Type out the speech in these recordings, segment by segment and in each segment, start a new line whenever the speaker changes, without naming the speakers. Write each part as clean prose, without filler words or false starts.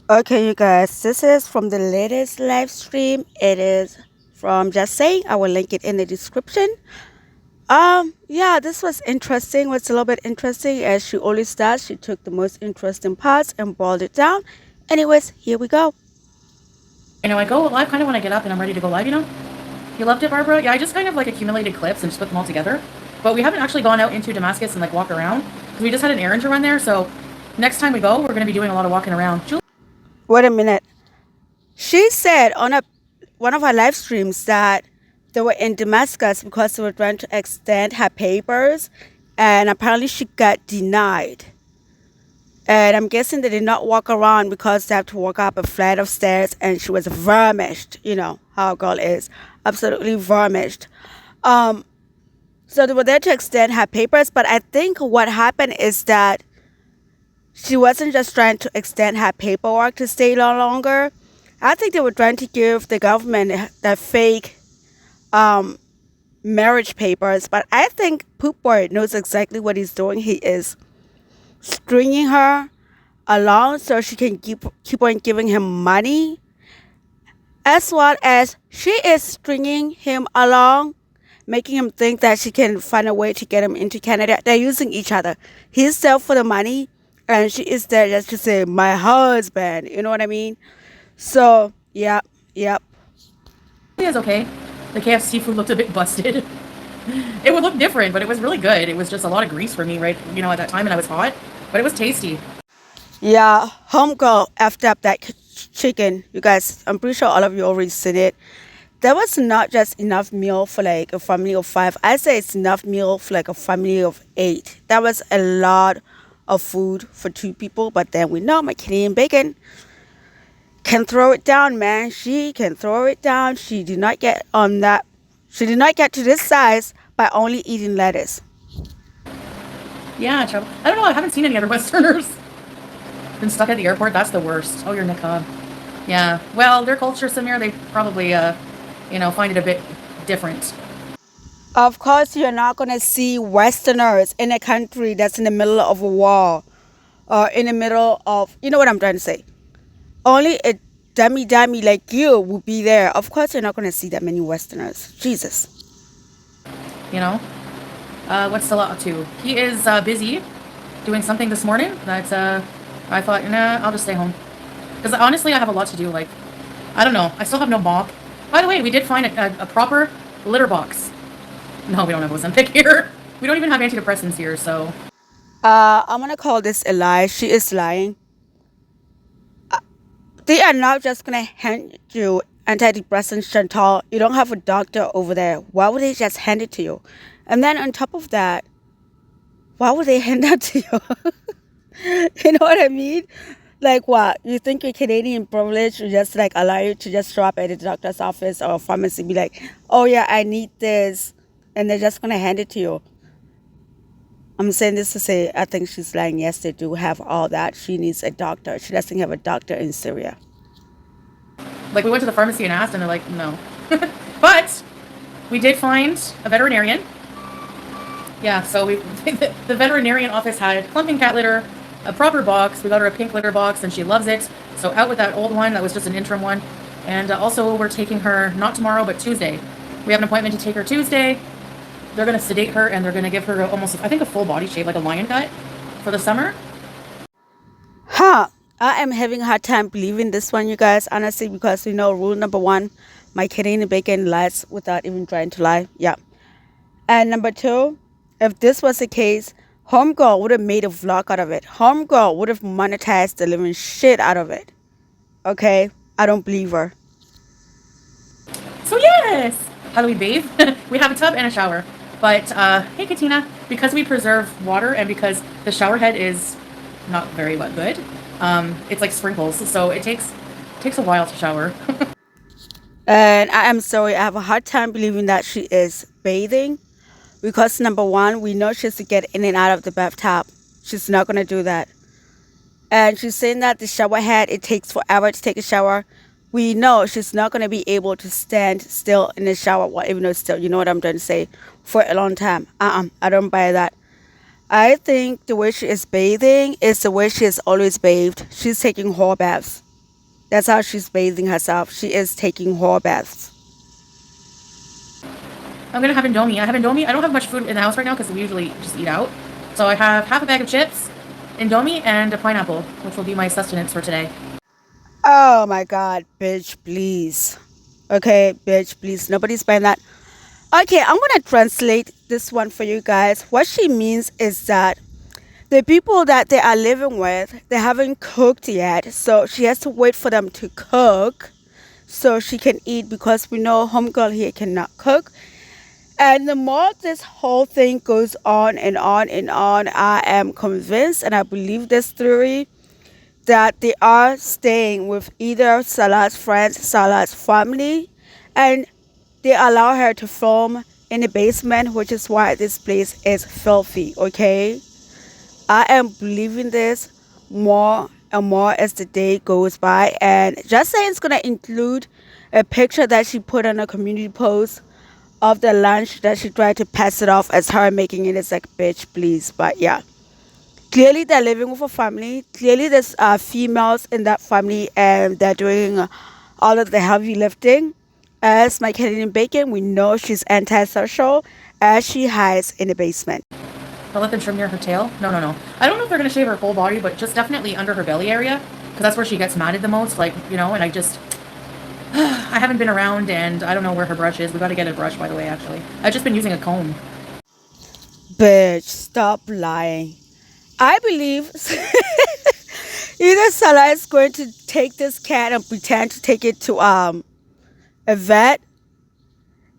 Okay, you guys, this is from the latest live stream. It is from JustSayin. I will link it in the description. Yeah, this was interesting. Was a little bit interesting as she always does. She took the most interesting parts and boiled it down. Anyways, here we go.
I go live kind of when I get up and I'm ready to go live. You loved it, Barbara? Yeah, I just kind of like accumulated clips and just put them all together. But we haven't actually gone out into Damascus and like walked around because we just had an errand to run there. So next time we go, we're going to be doing a lot of walking around.
Wait a minute. She said on one of her live streams that they were in Damascus because they were trying to extend her papers, and apparently she got denied. And I'm guessing they did not walk around because they have to walk up a flight of stairs, and she was varnished. You know how a girl is, absolutely varnished. So they were there to extend her papers, but I think what happened is that she wasn't just trying to extend her paperwork to stay longer. I think they were trying to give the government the fake marriage papers, but I think Poop Boy knows exactly what he's doing. He is stringing her along so she can keep on giving him money, as well as she is stringing him along, making him think that she can find a way to get him into Canada. They're using each other. He's there for the money, and she is there just to say, my husband. You know what I mean? So, yep.
It is okay. The KFC food looked a bit busted. It would look different, but it was really good. It was just a lot of grease for me, right? At that time, and I was hot, but it was tasty.
Yeah, homegirl effed up that chicken. You guys, I'm pretty sure all of you already seen it. There was not just enough meal for like a family of 5. I say it's enough meal for like a family of 8. That was a lot of food for 2 people, but then we know my Canadian bacon can throw it down, man. She can throw it down. She did not get on that. She did not get to this size by only eating lettuce.
Yeah, trouble. I don't know. I haven't seen any other Westerners. Been stuck at the airport. That's the worst. Oh, you're Niqab. Yeah. Well, their culture, Samir, they probably, find it a bit different.
Of course, you're not going to see Westerners in a country that's in the middle of a war or in the middle of, you know what I'm trying to say. Only a dummy like you will be there. Of course, you're not going to see that many Westerners. Jesus.
What's Salah up to? He is busy doing something this morning that I thought, nah, I'll just stay home. Because honestly, I have a lot to do. Like, I don't know. I still have no mop. By the way, we did find a proper litter box. No, we don't have Ozempic here. We don't even have antidepressants here, so.
I'm going to call this a lie. She is lying. They are not just going to hand you antidepressants, Chantal. You don't have a doctor over there. Why would they just hand it to you? And then on top of that, why would they hand that to you? You know what I mean? Like what? You think you're Canadian privilege will just like allow you to just show up at a doctor's office or a pharmacy and be like, oh yeah, I need this, and they're just gonna hand it to you. I'm saying this to say I think she's lying. Yes, they do have all that. She needs a doctor. She doesn't have a doctor in Syria.
Like, we went to the pharmacy and asked, and they're like, no. But we did find a veterinarian. Yeah, so the veterinarian office had clumping cat litter, a proper box. We got her a pink litter box, and she loves it. So out with that old one. That was just an interim one. And also, we're taking her not tomorrow, but Tuesday. We have an appointment to take her Tuesday. They're going to sedate her, and they're going to give her almost, I think, a full body shave, like a lion cut for the summer.
Huh. I am having a hard time believing this one, you guys, honestly, because we know rule number 1, my Canadian bacon lies without even trying to lie. Yeah. And number 2, if this was the case, Homegirl would have made a vlog out of it. Homegirl would have monetized the living shit out of it. Okay? I don't believe her.
So yes! How do we bathe? We have a tub and a shower. But, hey Katina, because we preserve water and because the shower head is not very good, it's like sprinkles, so it takes a while to shower.
And I am sorry, I have a hard time believing that she is bathing. Because number 1, we know she has to get in and out of the bathtub. She's not going to do that. And she's saying that the shower head, it takes forever to take a shower. We know she's not going to be able to stand still in the shower, well, even though still, you know what I'm trying to say, for a long time. I don't buy that. I think the way she is bathing is the way she has always bathed. She's taking whole baths. That's how she's bathing herself. She is taking whole baths.
I'm gonna have Indomie. I have Indomie. I don't have much food in the house right now because we usually just eat out. So I have half a bag of chips, Indomie, and a pineapple, which will be my sustenance for today.
Oh my god, bitch, please. Okay, bitch, please. Nobody's buying that. Okay, I'm gonna translate this one for you guys. What she means is that the people that they are living with, they haven't cooked yet, so she has to wait for them to cook so she can eat, because we know homegirl here cannot cook. And the more this whole thing goes on and on and on, I am convinced, and I believe this theory, that they are staying with either Salah's friends, Salah's family, and they allow her to film in the basement, which is why this place is filthy, okay? I am believing this more and more as the day goes by, and JustSayin is gonna include a picture that she put on a community post of the lunch that she tried to pass it off as her making it. It's like, bitch, please. But yeah, clearly they're living with a family. Clearly there's females in that family, and they're doing all of the heavy lifting. As my Canadian bacon, we know she's antisocial, as she hides in the basement.
I'll let them trim near her tail. No, no, no. I don't know if they're gonna shave her whole body, but just definitely under her belly area, because that's where she gets matted the most. Like, you know, and I just, I haven't been around, and I don't know where her brush is. We got to get a brush, by the way. Actually, I've just been using a comb.
Bitch, stop lying. I believe either Salah is going to take this cat and pretend to take it to a vet,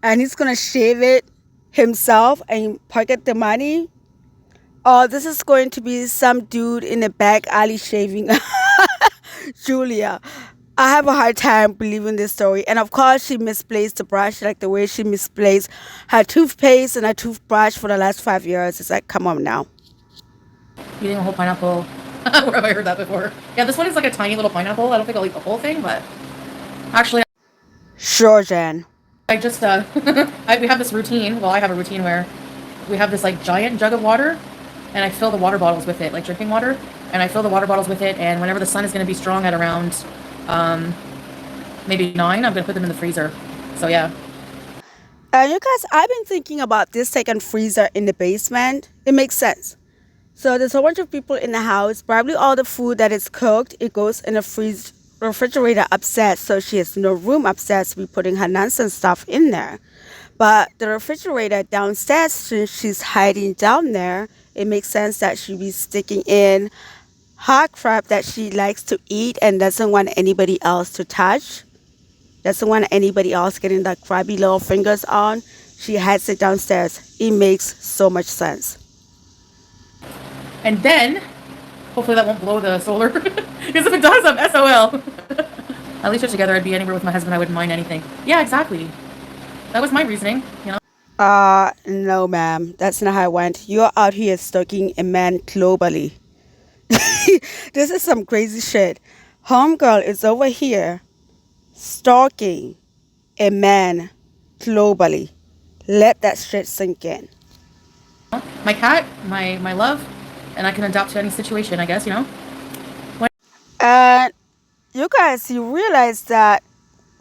and he's gonna shave it himself and pocket the money, or this is going to be some dude in the back alley shaving Julia. I have a hard time believing this story. And of course, she misplaced the brush, like the way she misplaced her toothpaste and her toothbrush for the last 5 years. It's like, come on now.
Eating a whole pineapple. Where have I heard that before? Yeah, this one is like a tiny little pineapple. I don't think I'll eat the whole thing, but actually,
Sure, Jen.
I just, we have this routine. Well, I have a routine where we have this like giant jug of water, and I fill the water bottles with it, like drinking water, and I fill the water bottles with it, and whenever the sun is going to be strong at around, maybe 9, I'm going to put them in the freezer. So yeah.
You guys, I've been thinking about this second freezer in the basement. It makes sense. So there's a bunch of people in the house. Probably all the food that is cooked, it goes in a refrigerator upstairs. So she has no room upstairs to be putting her nonsense stuff in there. But the refrigerator downstairs, since she's hiding down there, it makes sense that she'd be sticking in hot crap that she likes to eat and doesn't want anybody else to touch. Doesn't want anybody else getting that crabby little fingers on. She hides it downstairs. It makes so much sense.
And then, hopefully that won't blow the solar. Because if it does, I'm SOL. At least we're together. I'd be anywhere with my husband. I wouldn't mind anything. Yeah, exactly. That was my reasoning, you know.
No, ma'am. That's not how it went. You're out here stalking a man globally. This is some crazy shit. Homegirl is over here stalking a man globally. Let that shit sink in.
My cat, my love, and I can adapt to any situation, I guess, you know.
And you guys, you realize that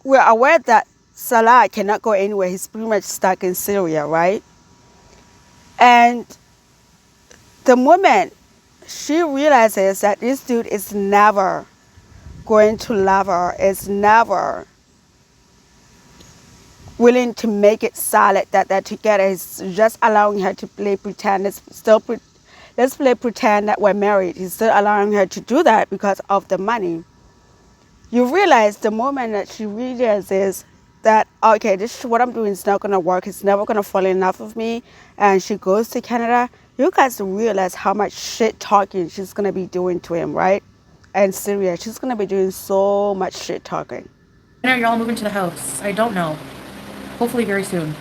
we're aware that Salah cannot go anywhere. He's pretty much stuck in Syria, right? And the moment she realizes that this dude is never going to love her, is never willing to make it solid that they're together, he's just allowing her to play pretend. Let's play pretend that we're married. He's still allowing her to do that because of the money. You realize the moment that she realizes that, okay, this what I'm doing is not going to work. He's never going to fall in love with me. And she goes to Canada. You guys realize how much shit talking she's going to be doing to him, right? And Syria, she's going to be doing so much shit talking.
When are y'all moving to the house? I don't know. Hopefully very soon.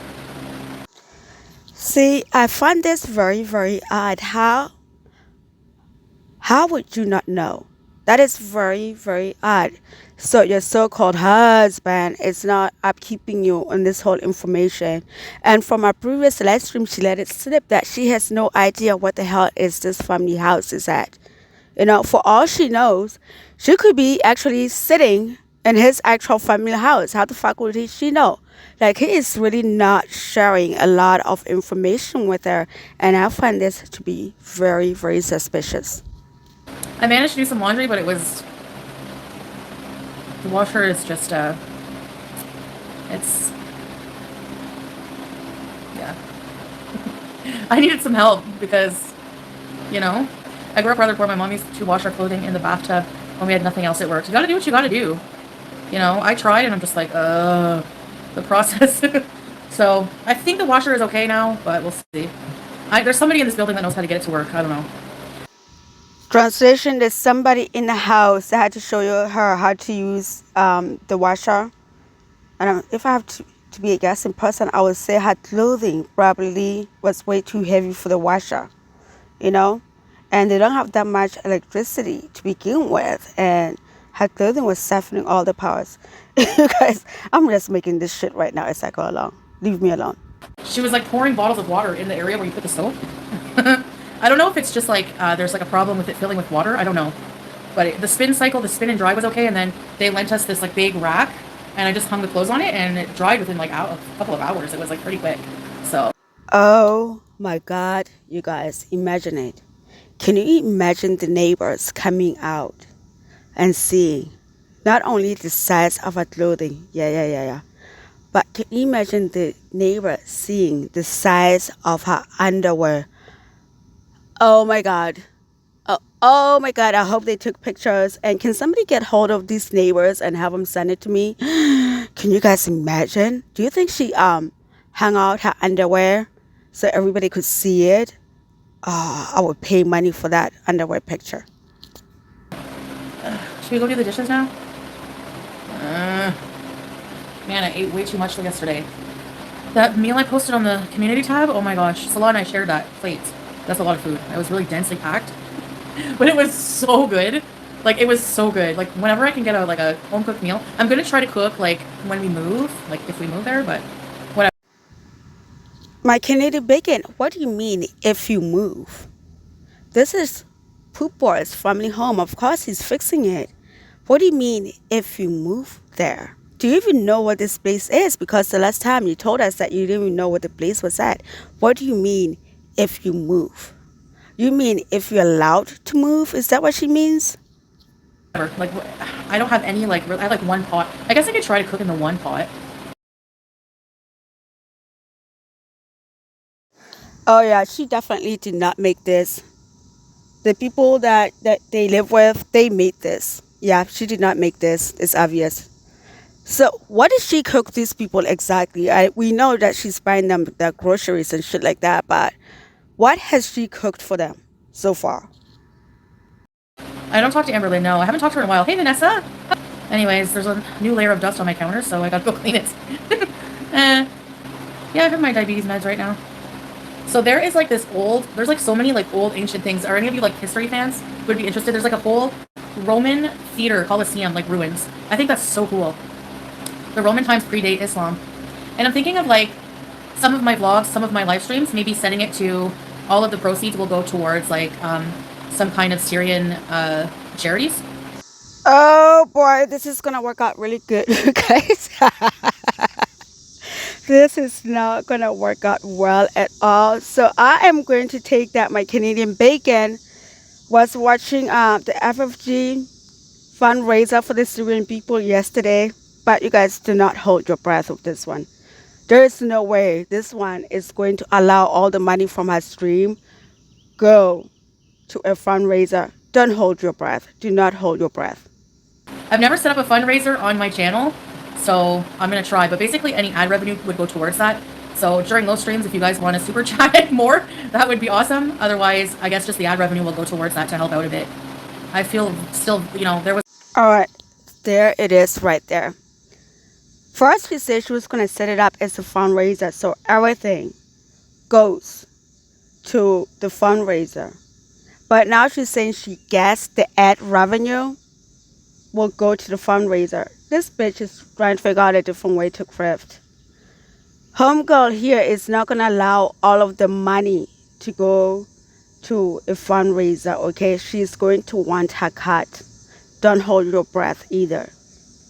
See, I find this very, very odd. How would you not know? That is very, very odd. So your so-called husband is not upkeeping you on this whole information. And from our previous live stream, she let it slip that she has no idea what the hell is this family house is at. For all she knows, she could be actually sitting in his actual family house. How the fuck would she know? Like, he is really not sharing a lot of information with her, and I find this to be very, very suspicious.
I managed to do some laundry, but the washer is just it's yeah. I needed some help because, I grew up rather poor. My mom used to wash our clothing in the bathtub when we had nothing else at work. You gotta do what you gotta do. I tried and I'm just like, the process. So I think the washer is okay now, but we'll see. There's somebody in this building that knows how to get it to work. I don't know.
Translation: there's somebody in the house that had to show her how to use the washer. And if I have to be a guessing person, I would say her clothing probably was way too heavy for the washer, and they don't have that much electricity to begin with, and her clothing was suffering all the powers. You guys, I'm just making this shit right now as I go along. Leave me alone.
She was like pouring bottles of water in the area where you put the soap. I don't know if it's just like there's like a problem with it filling with water. I don't know. But the spin and dry was okay, and then they lent us this like big rack, and I just hung the clothes on it, and it dried within like a couple of hours. It was like pretty quick. So.
Oh my God, you guys, imagine it. Can you imagine the neighbors coming out and seeing not only the size of her clothing, yeah, but can you imagine the neighbor seeing the size of her underwear? Oh my God. Oh my God, I hope they took pictures. And can somebody get hold of these neighbors and have them send it to me? Can you guys imagine? Do you think she hung out her underwear so everybody could see it? Oh, I would pay money for that underwear picture.
Should we go do the dishes now? Man, I ate way too much yesterday. That meal I posted on the community tab, oh my gosh, Salah and I shared that plate. That's a lot of food. It was really densely packed. But it was so good. Like, it was so good. Like, whenever I can get a home-cooked meal, I'm going to try to cook, like, when we move. Like, if we move there, but whatever.
My Canadian bacon, what do you mean if you move? This is Poop Boy's family home. Of course, he's fixing it. What do you mean if you move there? Do you even know what this place is? Because the last time you told us that you didn't even know what the place was at. What do you mean if you move? You mean if you're allowed to move? Is that what she means?
Like, I don't have any, like, I have, like, one pot. I guess I could try to cook in the one pot.
Oh, yeah, she definitely did not make this. The people that they live with, they made this. Yeah, she did not make this. It's obvious. So what did she cook these people exactly? We know that she's buying them their groceries and shit like that, but what has she cooked for them so far?
I don't talk to Amberlynn, no. I haven't talked to her in a while. Hey, Vanessa! Anyways, there's a new layer of dust on my counter, so I gotta go clean it. Yeah, I have my diabetes meds right now. So there is like there's like so many like old ancient things. Are any of you like history fans would be interested? There's like a whole Roman theater Colosseum, like ruins. I think that's so cool. The Roman times predate Islam. And I'm thinking of like some of my vlogs, some of my live streams, maybe sending it to all of the proceeds will go towards like some kind of Syrian charities.
Oh boy, this is gonna work out really good, guys. This is not gonna work out well at all. So I am going to take that my Canadian bacon was watching the FFG fundraiser for the Syrian people yesterday, but you guys do not hold your breath with this one. There is no way this one is going to allow all the money from her stream go to a fundraiser. Don't hold your breath. Do not hold your breath.
I've never set up a fundraiser on my channel, so I'm going to try. But basically, any ad revenue would go towards that. So during those streams, if you guys want to super chat more, that would be awesome. Otherwise, I guess just the ad revenue will go towards that to help out a bit. I feel still, there was...
All right. There it is right there. First, she said she was going to set it up as a fundraiser, so everything goes to the fundraiser. But now she's saying she guessed the ad revenue will go to the fundraiser. This bitch is trying to figure out a different way to craft. Homegirl here is not going to allow all of the money to go to a fundraiser, okay? She's going to want her cut. Don't hold your breath either.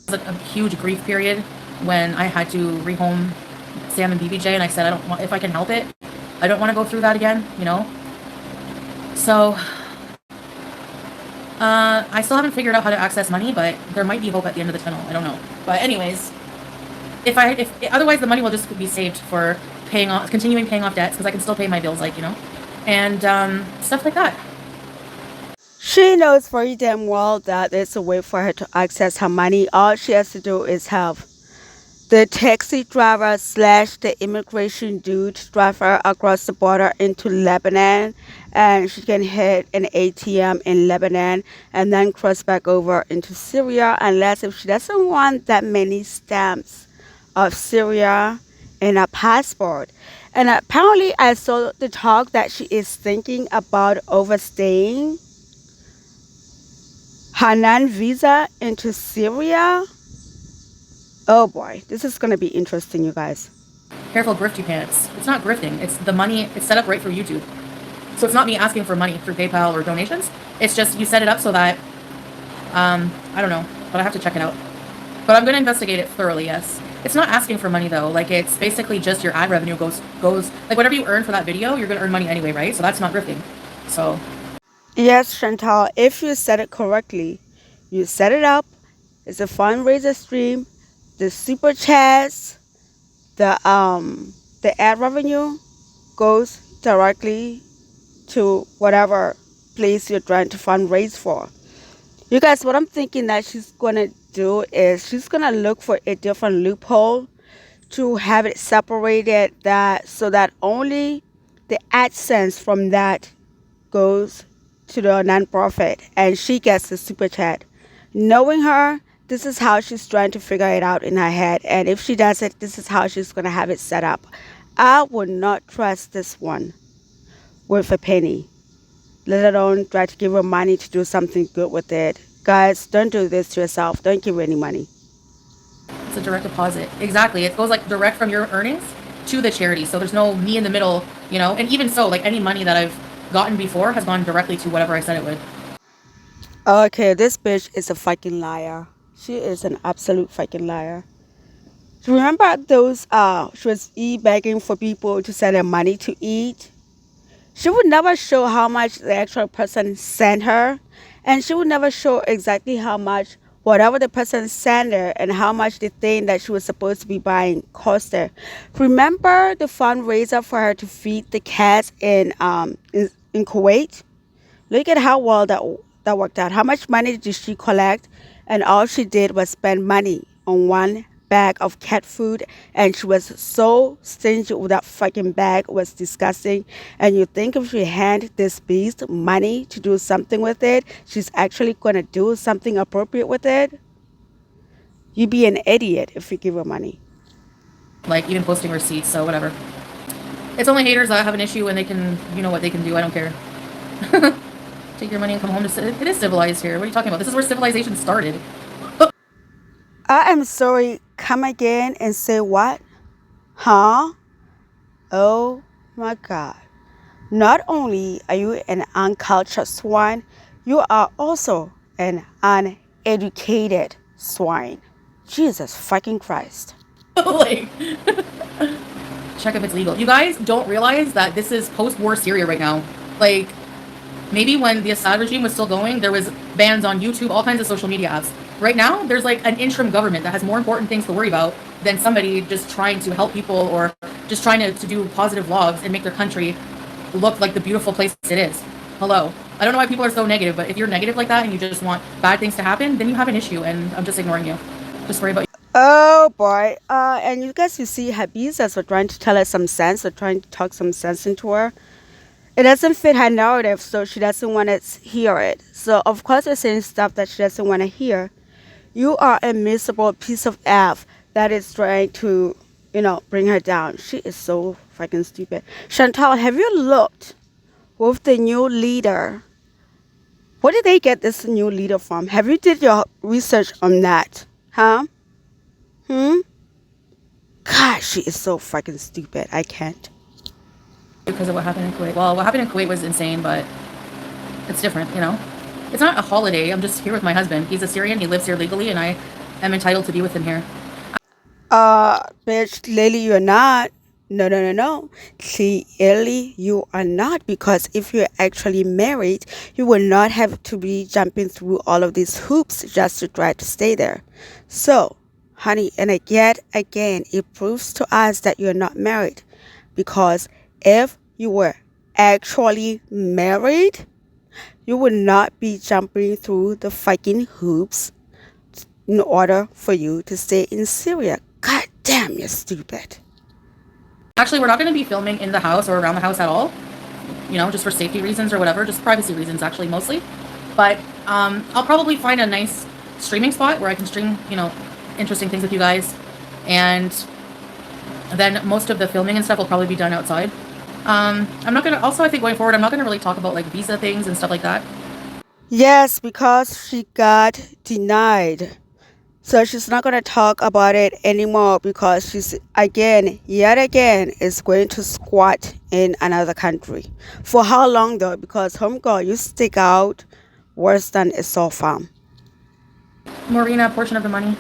It was a huge grief period when I had to rehome Sam and BBJ, and I said I don't want, if I can help it, I don't want to go through that again, you know? So, I still haven't figured out how to access money, but there might be hope at the end of the tunnel. I don't know. But anyways, if otherwise the money will just be saved for continuing paying off debts, because I can still pay my bills, like, you know, and stuff like that.
She knows very damn well that there's a way for her to access her money. All she has to do is have the taxi driver / the immigration dude driver across the border into Lebanon, and she can hit an ATM in Lebanon and then cross back over into Syria, unless if she doesn't want that many stamps of Syria in her passport. And apparently I saw the talk that she is thinking about overstaying her non-visa into Syria. Oh boy, this is going to be interesting, you guys.
Careful grifty pants. It's not grifting. It's the money. It's set up right through YouTube. So it's not me asking for money through PayPal or donations. It's just you set it up so that, I don't know, but I have to check it out. But I'm going to investigate it thoroughly, yes. It's not asking for money, though. Like, it's basically just your ad revenue goes, like, whatever you earn for that video, you're going to earn money anyway, right? So that's not grifting. So.
Yes, Chantal, if you set it correctly, you set it up, it's a fundraiser stream, the super chats, the ad revenue goes directly to whatever place you're trying to fundraise for. You guys, what I'm thinking that she's gonna do is she's gonna look for a different loophole to have it separated, that so that only the AdSense from that goes to the nonprofit and she gets the super chat. Knowing her, this is how she's trying to figure it out in her head, and if she does it, this is how she's gonna have it set up. I would not trust this one with a penny, let alone try to give her money to do something good with it. Guys, don't do this to yourself. Don't give her any money.
It's a direct deposit. Exactly. It goes like direct from your earnings to the charity. So there's no me in the middle, you know? And even so, like any money that I've gotten before has gone directly to whatever I said it would.
Okay, this bitch is a fucking liar. She is an absolute fucking liar. Remember those, she was begging for people to send her money to eat? She would never show how much the actual person sent her, and she would never show exactly how much whatever the person sent her and how much the thing that she was supposed to be buying cost her. Remember the fundraiser for her to feed the cats in Kuwait? Look at how well that worked out. How much money did she collect? And all she did was spend money on one bag of cat food, and she was so stingy with that fucking bag. It was disgusting. And you think if she hand this beast money to do something with it, she's actually going to do something appropriate with it? You'd be an idiot if you give her money.
Like even posting receipts, so whatever. It's only haters that have an issue when they can, you know what they can do. I don't care. Take your money and come home to it is civilized here. What are you talking about? This is where civilization started.
I am sorry. Come again and say what? Huh? Oh my God. Not only are you an uncultured swine, you are also an uneducated swine. Jesus fucking Christ.
Like, check if it's legal. You guys don't realize that this is post-war Syria right now. Like, maybe when the Assad regime was still going, there was bans on YouTube, all kinds of social media apps. Right now, there's like an interim government that has more important things to worry about than somebody just trying to help people or just trying to do positive vlogs and make their country look like the beautiful place it is. Hello. I don't know why people are so negative, but if you're negative like that and you just want bad things to happen, then you have an issue, and I'm just ignoring you. Just worry about you.
Oh boy. And you guys, you see Habizas were trying to tell her some sense, or trying to talk some sense into her. It doesn't fit her narrative, so she doesn't want to hear it. So of course they're saying stuff that she doesn't want to hear. You are a miserable piece of F that is trying to, bring her down. She is so fucking stupid. Chantal, have you looked with the new leader? Where did they get this new leader from? Have you did your research on that? Huh? God, she is so fucking stupid. I can't.
because of what happened in Kuwait. Well, what happened in Kuwait was insane, but it's different, you know? It's not a holiday. I'm just here with my husband. He's a Syrian. He lives here legally, and I am entitled to be with him here.
Bitch, clearly you're not. No. Clearly you are not, because if you're actually married, you will not have to be jumping through all of these hoops just to try to stay there. So, honey, and yet again, it proves to us that you're not married, because if you were actually married, you would not be jumping through the fucking hoops in order for you to stay in Syria. God damn, you're stupid.
Actually, we're not going to be filming in the house or around the house at all, you know, just for safety reasons or whatever, just privacy reasons, actually, mostly. But I'll probably find a nice streaming spot where I can stream, you know, interesting things with you guys. And then most of the filming and stuff will probably be done outside. I'm not going to, also, I think going forward, I'm not going to really talk about like visa things and stuff like that.
Yes, because she got denied. So she's not going to talk about it anymore, because she's yet again, is going to squat in another country. For how long though? Because homegirl, you stick out worse than a sore farm.
Marina, a portion of the money.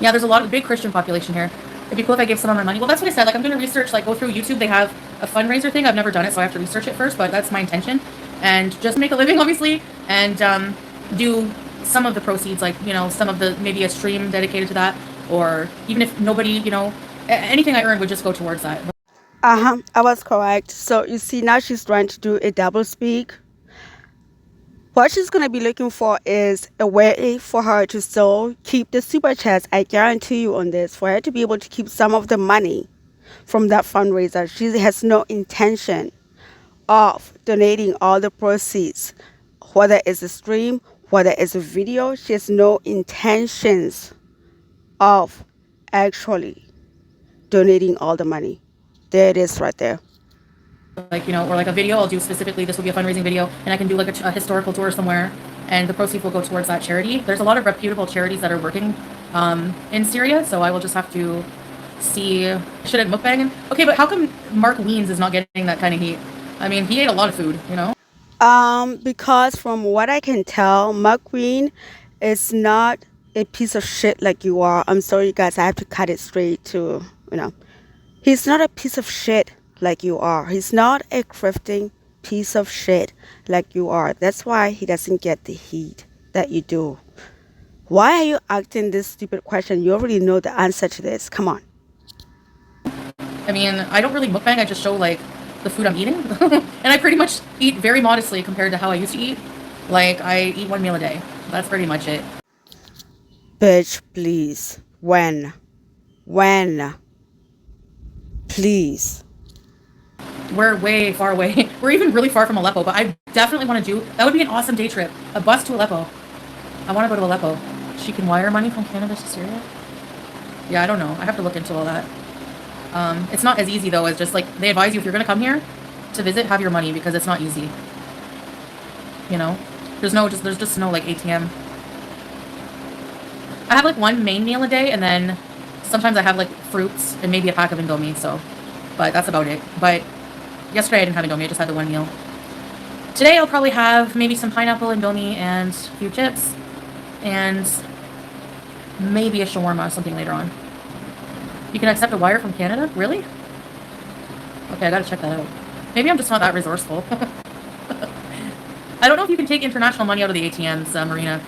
Yeah, there's a lot of big Christian population here. It'd be cool if I gave some of my money. Well, that's what I said. Like, I'm going to research, like, go through YouTube. They have a fundraiser thing. I've never done it, so I have to research it first, but that's my intention. And just make a living, obviously, and do some of the proceeds, like, you know, some of the, maybe a stream dedicated to that, or even if nobody, you know, anything I earn would just go towards that.
I was correct. So you see, now she's trying to do a double speak. What she's going to be looking for is a way for her to still keep the super chats. I guarantee you on this, for her to be able to keep some of the money from that fundraiser. She has no intention of donating all the proceeds, whether it's a stream, whether it's a video. She has no intentions of actually donating all the money. There it is right there.
Like, you know, or like a video I'll do specifically, this will be a fundraising video, and I can do like a historical tour somewhere, and the proceeds will go towards that charity. There's a lot of reputable charities that are working in Syria, so I will just have to see. Should I mukbang? Okay, but how come Mark Wiens is not getting that kind of heat? I mean, he ate a lot of food, you know?
Because from what I can tell, Mark Wien is not a piece of shit like you are. I'm sorry, guys, I have to cut it straight to, you know. He's not a piece of shit like you are. He's not a grifting piece of shit like you are. That's why he doesn't get the heat that you do. Why are you asking this stupid question? You already know the answer to this. Come on.
I mean, I don't really mukbang. I just show like the food I'm eating. And I pretty much eat very modestly compared to how I used to eat. Like, I eat one meal a day. That's pretty much it.
Bitch, please. When? Please.
We're way far away. We're even really far from Aleppo, but I definitely want to do, that would be an awesome day trip. A bus to Aleppo. I want to go to Aleppo. She can wire money from Canada to Syria? Yeah, I don't know. I have to look into all that. It's not as easy though as just like, they advise you if you're going to come here to visit, have your money, because it's not easy. You know? There's just no like ATM. I have like one main meal a day, and then sometimes I have like fruits and maybe a pack of Indomie, so, but that's about it. But yesterday I didn't have Indomie, I just had the one meal. Today I'll probably have maybe some pineapple Indomie and a few chips, and maybe a shawarma or something later on. You can accept a wire from Canada? Really? Okay, I gotta check that out. Maybe I'm just not that resourceful. I don't know if you can take international money out of the ATMs, Marina.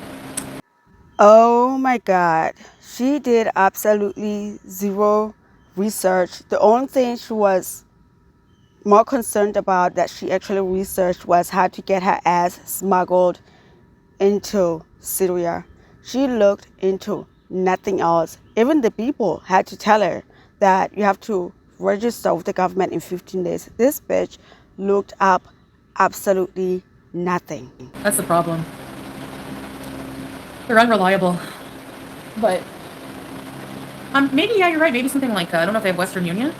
Oh my God. She did absolutely zero research. The only thing she was more concerned about that she actually researched was how to get her ass smuggled into Syria. She looked into nothing else. Even the people had to tell her that you have to register with the government in 15 days. This bitch looked up absolutely nothing.
That's the problem. They're unreliable. But maybe, yeah, you're right. Maybe something like, I don't know if they have Western Union.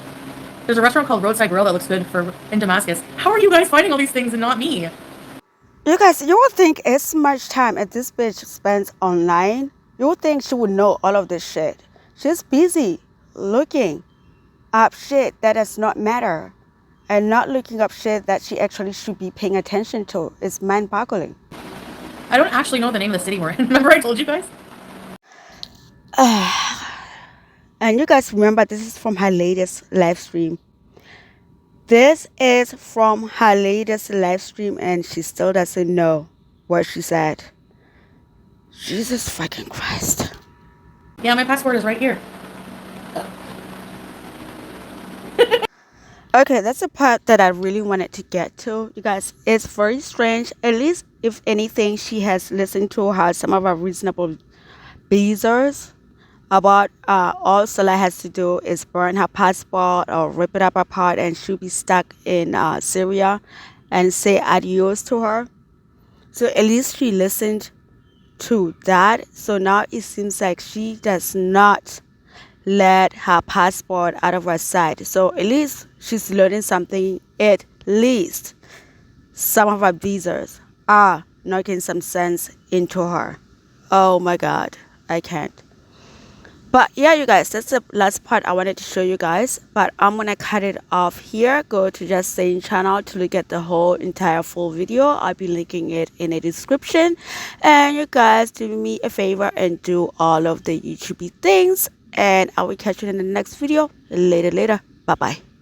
There's a restaurant called Roadside Grill that looks good in Damascus. How are you guys finding all these things and not me?
You guys, you would think as much time as this bitch spends online, you would think she would know all of this shit. She's busy looking up shit that does not matter and not looking up shit that she actually should be paying attention to is mind-boggling.
I don't actually know the name of the city we're in. Remember I told you guys?
And you guys remember, this is from her latest live stream. This is from her latest live stream, and she still doesn't know what she said. Jesus fucking Christ.
Yeah, my passport is right here.
Okay, that's the part that I really wanted to get to. You guys, it's very strange. At least, if anything, she has listened to some of our reasonable beezers about all Salah has to do is burn her passport or rip it up apart, and she'll be stuck in Syria, and say adios to her. So at least she listened to that. So now it seems like she does not let her passport out of her sight. So at least she's learning something. At least some of her visas are knocking some sense into her. Oh my God, I can't. But yeah, you guys, that's the last part I wanted to show you guys. But I'm gonna cut it off here. Go to JustSayin channel to look at the whole entire full video. I'll be linking it in the description. And you guys do me a favor and do all of the YouTube things. And I will catch you in the next video. Later. Bye bye.